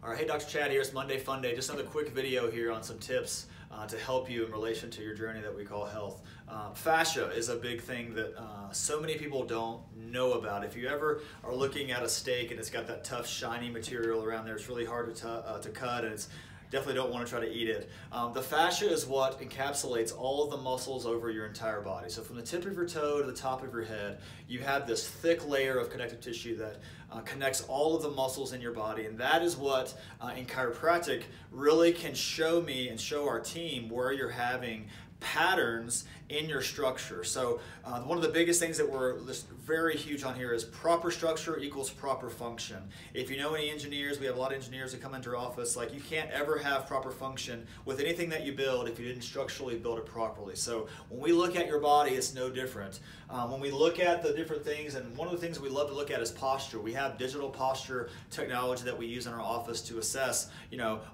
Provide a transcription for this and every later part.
All right, hey, Dr. Chad here. It's Monday Fun Day. Just another quick video here on some tips to help you in relation to your journey that we call health. Fascia is a big thing that so many people don't know about. If you ever are looking at a steak and it's got that tough, shiny material around there, it's really hard to cut, and it's definitely don't want to try to eat it. The fascia is what encapsulates all of the muscles over your entire body. So from the tip of your toe to the top of your head, you have this thick layer of connective tissue that connects all of the muscles in your body, and that is what in chiropractic really can show me and show our team where you're having patterns in your structure. So one of the biggest things that we're very huge on here is proper structure equals proper function. If you know any engineers, we have a lot of engineers that come into our office, like you can't ever have proper function with anything that you build if you didn't structurally build it properly. So when we look at your body, it's no different. When we look at the different things, and one of the things we love to look at is posture. We have digital posture technology that we use in our office to assess,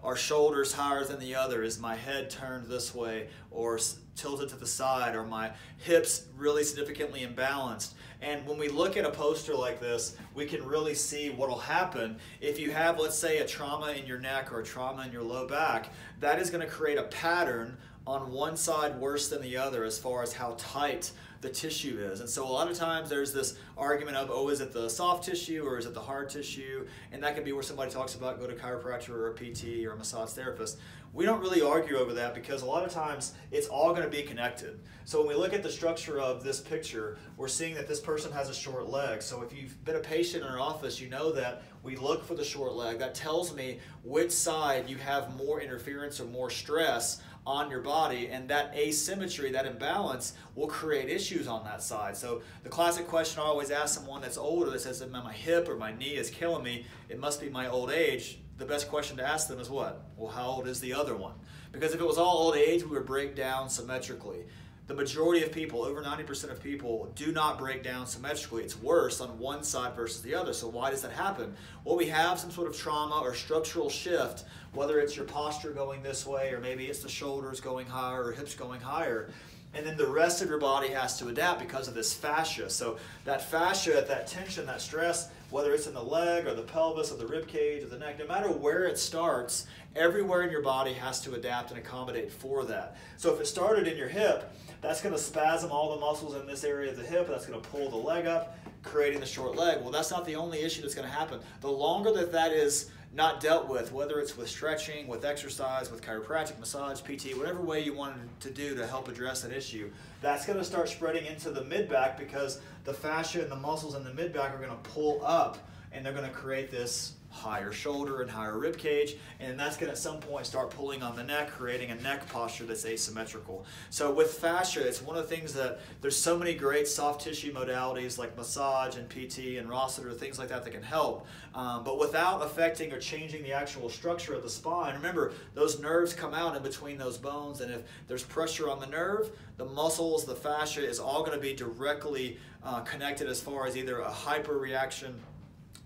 are shoulders higher than the other? Is my head turned this way or tilted to the side? Or my hips really significantly imbalanced? And when we look at a poster like this, we can really see what will happen if you have, let's say, a trauma in your neck or a trauma in your low back. That is going to create a pattern on one side worse than the other as far as how tight the tissue is. And so a lot of times there's this argument of, oh, is it the soft tissue or is it the hard tissue? And that can be where somebody talks about go to a chiropractor or a PT or a massage therapist. We don't really argue over that because a lot of times it's all going to be connected. So when we look at the structure of this picture, we're seeing that this person has a short leg. So if you've been a patient in our office, you know that we look for the short leg. That tells me which side you have more interference or more stress on your body, and that asymmetry, that imbalance, will create issues on that side. So the classic question I always ask someone that's older that says, my hip or my knee is killing me, it must be my old age. The best question to ask them is what? Well, how old is the other one? Because if it was all old age, we would break down symmetrically. The majority of people, over 90% of people, do not break down symmetrically. It's worse on one side versus the other. So why does that happen? Well, we have some sort of trauma or structural shift, whether it's your posture going this way, or maybe it's the shoulders going higher or hips going higher. And then the rest of your body has to adapt because of this fascia. So that fascia, that tension, that stress, whether it's in the leg or the pelvis or the rib cage or the neck, no matter where it starts, everywhere in your body has to adapt and accommodate for that. So if it started in your hip, that's going to spasm all the muscles in this area of the hip. That's going to pull the leg up, creating the short leg. Well, that's not the only issue that's going to happen. The longer that is not dealt with, whether it's with stretching, with exercise, with chiropractic, massage, PT, whatever way you wanted to do to help address that issue, that's going to start spreading into the mid-back because the fascia and the muscles in the mid-back are going to pull up, and they're going to create this higher shoulder and higher rib cage, and that's going to at some point start pulling on the neck, creating a neck posture that's asymmetrical. So with fascia, it's one of the things that there's so many great soft tissue modalities like massage and PT and Rossiter, things like that can help, but without affecting or changing the actual structure of the spine. Remember, those nerves come out in between those bones, and if there's pressure on the nerve, the muscles, the fascia is all going to be directly connected as far as either a hyper reaction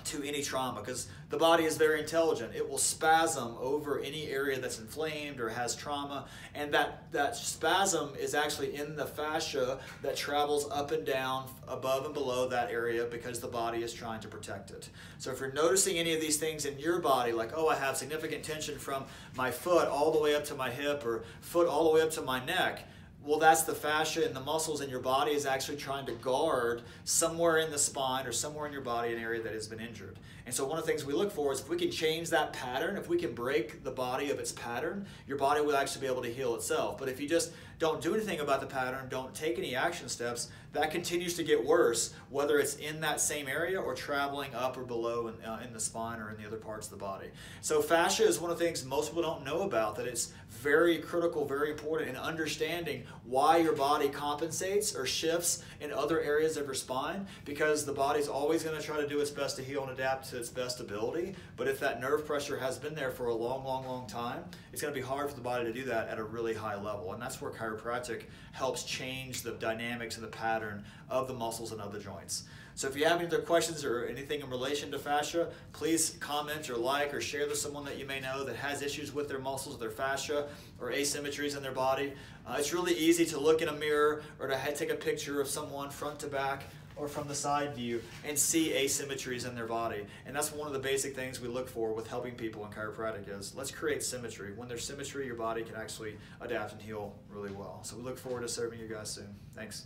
to any trauma, because the body is very intelligent. It will spasm over any area that's inflamed or has trauma, and that spasm is actually in the fascia that travels up and down, above and below that area, because the body is trying to protect it. So if you're noticing any of these things in your body, like, oh, I have significant tension from my foot all the way up to my hip, or foot all the way up to my neck, well, that's the fascia and the muscles in your body is actually trying to guard somewhere in the spine or somewhere in your body an area that has been injured. And so one of the things we look for is if we can change that pattern, if we can break the body of its pattern, your body will actually be able to heal itself. But if you just don't do anything about the pattern, don't take any action steps, that continues to get worse, whether it's in that same area or traveling up or below in the spine or in the other parts of the body. So fascia is one of the things most people don't know about, that it's very critical, very important in understanding why your body compensates or shifts in other areas of your spine, because the body's always going to try to do its best to heal and adapt to its best ability. But if that nerve pressure has been there for a long time, it's going to be hard for the body to do that at a really high level. And that's where chiropractic helps change the dynamics and the pattern of the muscles and of the joints. So if you have any other questions or anything in relation to fascia, please comment or like or share with someone that you may know that has issues with their muscles, their fascia, or asymmetries in their body. It's really easy to look in a mirror or to take a picture of someone front to back or from the side view and see asymmetries in their body. And that's one of the basic things we look for with helping people in chiropractic is let's create symmetry. When there's symmetry, your body can actually adapt and heal really well. So we look forward to serving you guys soon. Thanks.